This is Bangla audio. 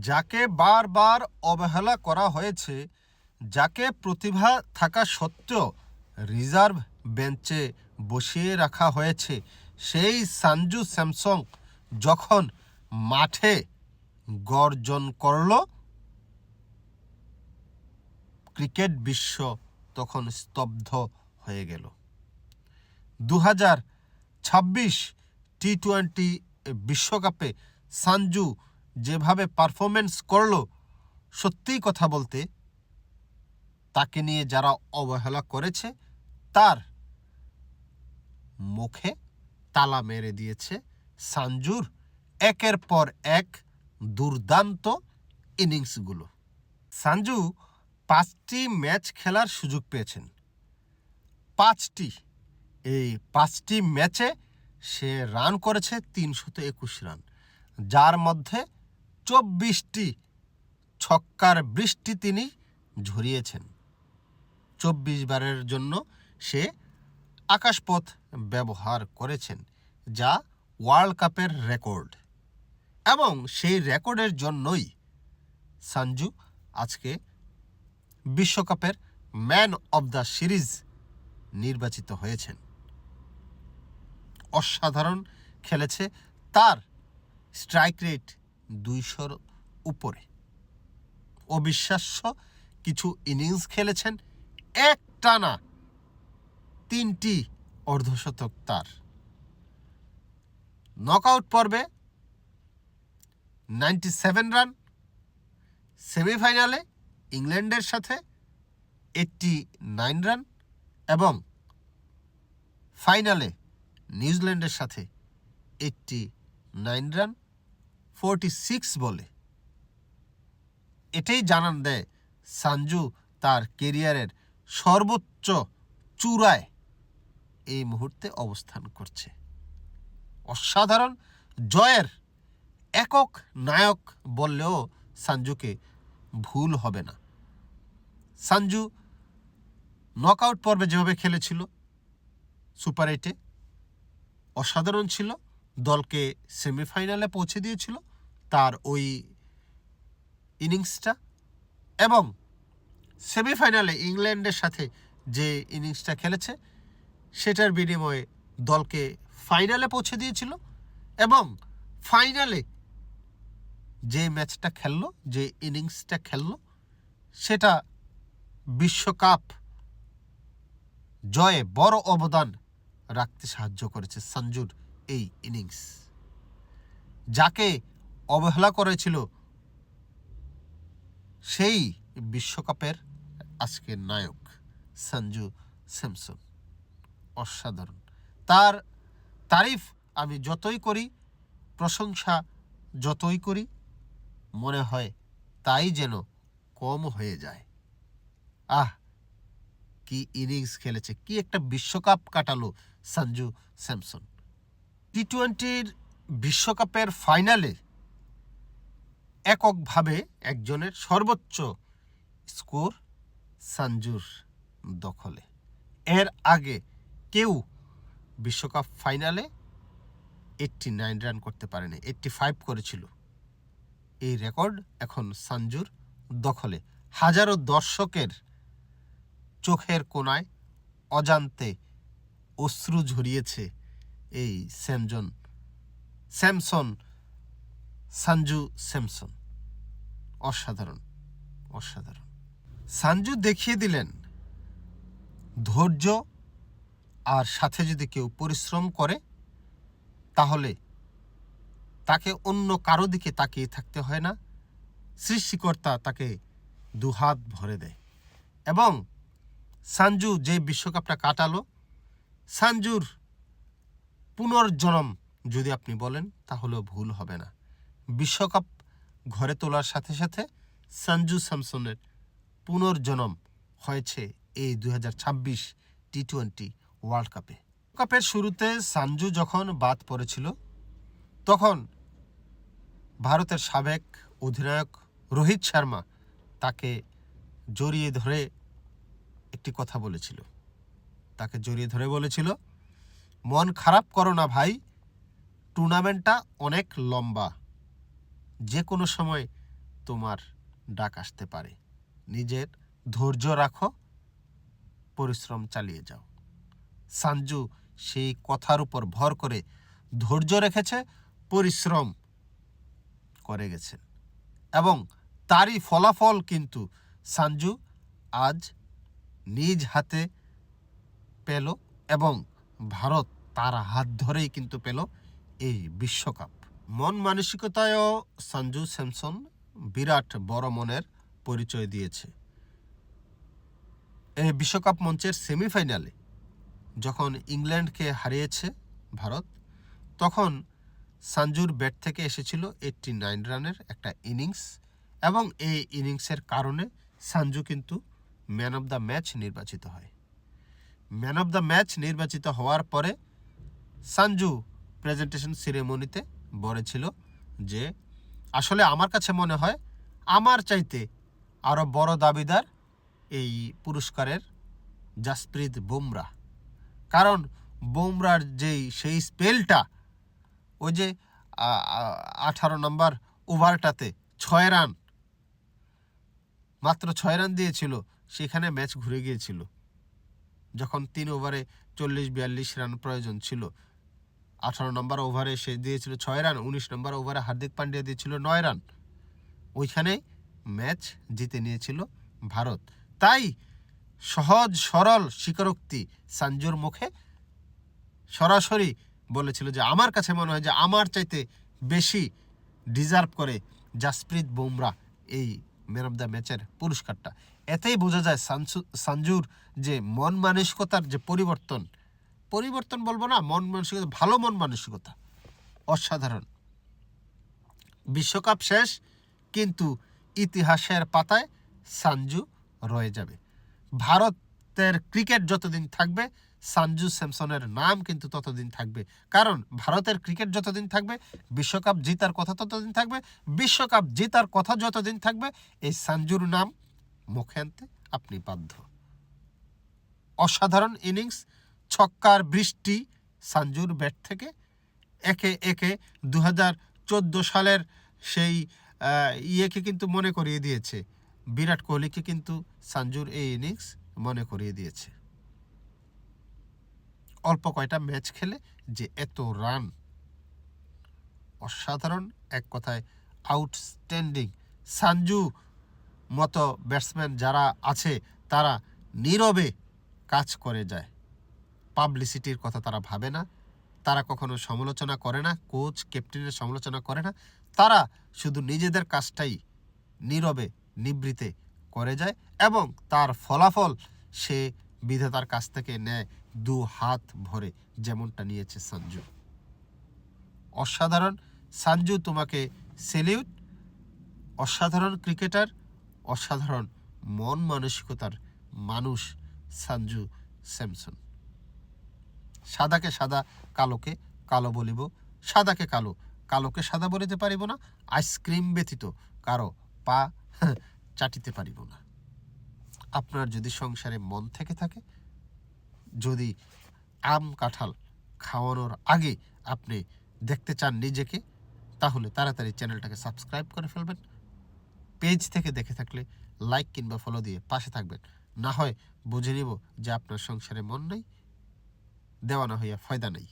যাকে বারবার অবহেলা করা হয়েছে, যাকে প্রতিভা থাকা সত্ত্বেও রিজার্ভ বেঞ্চে বসিয়ে রাখা হয়েছে, সেই সঞ্জু স্যামসন যখন মাঠে গর্জন করল, ক্রিকেট বিশ্ব তখন স্তব্ধ হয়ে গেল। 2026 টি-20 বিশ্বকাপে সঞ্জু যেভাবে পারফরমেন্স করলো, সত্যিই কথা বলতে তাকে নিয়ে যারা অবহেলা করেছে তার মুখে তালা মেরে দিয়েছে সঞ্জুর একের পর এক দুর্দান্ত ইনিংসগুলো। সঞ্জু 5টি ম্যাচ খেলার সুযোগ পেয়েছেন। 5টি ম্যাচে সে রান করেছে 321 রান, যার মধ্যে 24টি ছক্কার বৃষ্টি তিনি ঝরিয়েছেন। 24 বারের জন্য সে আকাশপথ ব্যবহার করেছেন, যা ওয়ার্ল্ড কাপের রেকর্ড, এবং সেই রেকর্ডের জন্যই সঞ্জু আজকে বিশ্বকাপের ম্যান অব দ্য সিরিজ নির্বাচিত হয়েছেন। অসাধারণ খেলেছে, তার স্ট্রাইক রেট 200-র উপরে। অবিশ্বাস্য কিছু ইনিংস খেলেছেন, একটানা 3টি অর্ধশতক তার। নকআউট পর্বে 97 রান, সেমিফাইনালে ইংল্যান্ডের সাথে 89 রান এবং ফাইনালে নিউজিল্যান্ডের সাথে 89 রান 46 বলে। এটাই জানান দেয় সঞ্জু তার কেরিয়ারের সর্বোচ্চ চূড়ায় এই মুহূর্তে অবস্থান করছে। অসাধারণ জয়ের একক নায়ক বললেও সঞ্জুকে ভুল হবে না। সঞ্জু নকআউট পর্বে যেভাবে খেলেছিল সুপার 8-এ, অসাধারণ ছিল, দলকে সেমিফাইনালে পৌঁছে দিয়েছিল তার ওই ইনিংসটা, এবং সেমিফাইনালে ইংল্যান্ডের সাথে যে ইনিংসটা খেলেছে সেটার বিনিময়ে দলকে ফাইনালে পৌঁছে দিয়েছিল, এবং ফাইনালে যে ম্যাচটা খেললো, যে ইনিংসটা খেললো, সেটা বিশ্বকাপ জয়ে বড় অবদান রাখতে সাহায্য করেছে সঞ্জুর এই ইনিংস। যাকে অবহেলা করেছিল সেই বিশ্বকাপের আজকের নায়ক সঞ্জু স্যামসন। অসাধারণ। তার তারিফ আমি যতই করি, প্রশংসা যতই করি, মনে হয় তাই যেন কম হয়ে যায়। কি ইনিংস খেলেছে, কি একটা বিশ্বকাপ কাটালো সঞ্জু স্যামসন। টি-20 বিশ্বকাপের ফাইনালে এককভাবে একজনের সর্বোচ্চ স্কোর সঞ্জুর দখলে। এর আগে কেউ বিশ্বকাপ ফাইনালে 89 রান করতে পারেনি, 85 করেছিল। এই রেকর্ড এখন সঞ্জুর দখলে। হাজারো দর্শকের চোখের কোণায় অজান্তে অশ্রু ঝরিয়েছে এই স্যামসন, সঞ্জু স্যামসন। অসাধারণ, অসাধারণ। সঞ্জু দেখিয়ে দিলেন ধৈর্য, আর সাথে যদি কেউ পরিশ্রম করে তাহলে তাকে অন্য কারো দিকে তাকিয়ে থাকতে হয় না, সৃষ্টিকর্তা তাকে দুহাত ভরে দেয়। এবং সঞ্জু যে বিশ্বকাপটা কাটালো, সঞ্জুর পুনর্জন্ম যদি আপনি বলেন তাহলেও ভুল হবে না। বিশ্বকাপ ঘরে তোলার সাথে সাথে সঞ্জু স্যামসনের পুনর্জন্ম হয়েছে এই 2026 টি-20 ওয়ার্ল্ড কাপে। কাপের শুরুতে সঞ্জু যখন বাদ পড়েছিল, তখন ভারতের সাবেক অধিনায়ক রোহিত শর্মা তাকে জড়িয়ে ধরে একটি কথা বলেছিল। তাকে জড়িয়ে ধরে বলেছিল, মন খারাপ করো না ভাই, টুর্নামেন্টটা অনেক লম্বা, যে কোনো সময় তোমার ডাক আসতে পারে। নিজের ধৈর্য রাখো, পরিশ্রম চালিয়ে যাও। সঞ্জু সেই কথার উপর ভর করে ধৈর্য রেখেছে, পরিশ্রম করে গেছেন এবং তারই ফলাফল কিন্তু সঞ্জু আজ নিজ হাতে পেল এবং ভারত তার হাত ধরেই কিন্তু পেল এই বিশ্বকাপ। মন মানসিকতায়ও সঞ্জু স্যামসন বিরাট বড় মনের পরিচয় দিয়েছে। এই বিশ্বকাপ মঞ্চের সেমিফাইনালে যখন ইংল্যান্ডকে হারিয়েছে ভারত, তখন সঞ্জুর ব্যাট থেকে এসেছিল 89 রানের একটা ইনিংস এবং এই ইনিংসের কারণে সঞ্জু কিন্তু ম্যান অফ দ্য ম্যাচ নির্বাচিত হয়। ম্যান অফ দ্য ম্যাচ নির্বাচিত হওয়ার পরে সঞ্জু প্রেজেন্টেশন সেরেমনিতে বলেছিল যে আসলে আমার কাছে মনে হয় আমার চাইতে আরও বড় দাবিদার এই পুরস্কারের জাসপ্রীত বুমরাহ। কারণ বুমরার সেই স্পেলটা, ওই যে 18 নম্বর ওভারটাতে 6 রান, মাত্র 6 রান দিয়েছিল, সেখানে ম্যাচ ঘুরে গিয়েছিল। যখন 3 ওভারে 40-42 রান প্রয়োজন ছিল, 18 নম্বর ওভারে সে দিয়েছিল 6 রান, 19 নম্বর ওভারে হার্দিক পান্ডিয়া দিয়েছিল 9 রান। ওইখানে ম্যাচ জিতে নিয়েছিল ভারত। তাই সহজ সরল স্বীকারোক্তি সঞ্জুর মুখে সরাসরি বলেছিল যে আমার কাছে মনে হয় যে আমার চাইতে বেশি ডিজার্ভ করে জাসপ্রীত বুমরাহ এই ম্যান অফ দ্য ম্যাচের পুরস্কারটা। এতেই বোঝা যায় সঞ্জুর যে মন মানসিকতার যে পরিবর্তন বলবো না, মন মানসিকতা, ভালো মন মানসিকতা অসাধারণ। বিশ্বকাপ শেষ, কিন্তু ইতিহাসের পাতায় সঞ্জু রয়ে যাবে। ভারতের ক্রিকেট যতদিন থাকবে, সঞ্জু স্যামসনের নাম কিন্তু ততদিন থাকবে। কারণ ভারতের ক্রিকেট যতদিন থাকবে, বিশ্বকাপ জেতার কথা ততদিন থাকবে। বিশ্বকাপ জেতার কথা যতদিন থাকবে, এই সঞ্জুর নাম মুখে আনতে আপনি বাধ্য। অসাধারণ ইনিংস, ছক্কার বৃষ্টি সঞ্জুর ব্যাট থেকে। একে একে 2014 সালের সেই ইয়েকে কিন্তু মনে করিয়ে দিয়েছে, বিরাট কোহলিকে কিন্তু সঞ্জুর এই ইনিংস মনে করিয়ে দিয়েছে। অল্প কয়টা ম্যাচ খেলে যে এত রান, অসাধারণ, এক কথায় আউটস্ট্যান্ডিং। সঞ্জু মতো ব্যাটসম্যান যারা আছে তারা নীরবে কাজ করে যায়, পাবলিসিটির কথা তারা ভাবে না, তারা কখনো সমালোচনা করে না, কোচ ক্যাপ্টেনের সমালোচনা করে না, তারা শুধু নিজেদের কাজটাই নীরবে নিবৃতে করে যায় এবং তার ফলাফল সে বিধাতার কাছ থেকে নেয় 2 হাত ভরে, যেমনটা নিয়েছে সঞ্জু। অসাধারণ সঞ্জু, তোমাকে সেলিউট। অসাধারণ ক্রিকেটার, অসাধারণ মন মানসিকতার মানুষ সঞ্জু স্যামসন। সাদাকে সাদা, কালোকে কালো বলিব, সাদাকে কালো, কালোকে সাদা বলিতে পারিব না, আইসক্রিম ব্যতীত কারো পা চাটিতে পারিব না। আপনার যদি সংসারে মন থেকে থাকে, যদি আম কাঁঠাল খাওয়ানোর আগে আপনি দেখতে চান নিজেকে, তাহলে তাড়াতাড়ি চ্যানেলটাকে সাবস্ক্রাইব করে ফেলবেন। পেজ থেকে দেখে থাকলে লাইক কিংবা ফলো দিয়ে পাশে থাকবেন। না হয় বুঝে নিব যে আপনার সংসারে মন নেই, দেওয়ানা হইয়া ফায়দা নেই।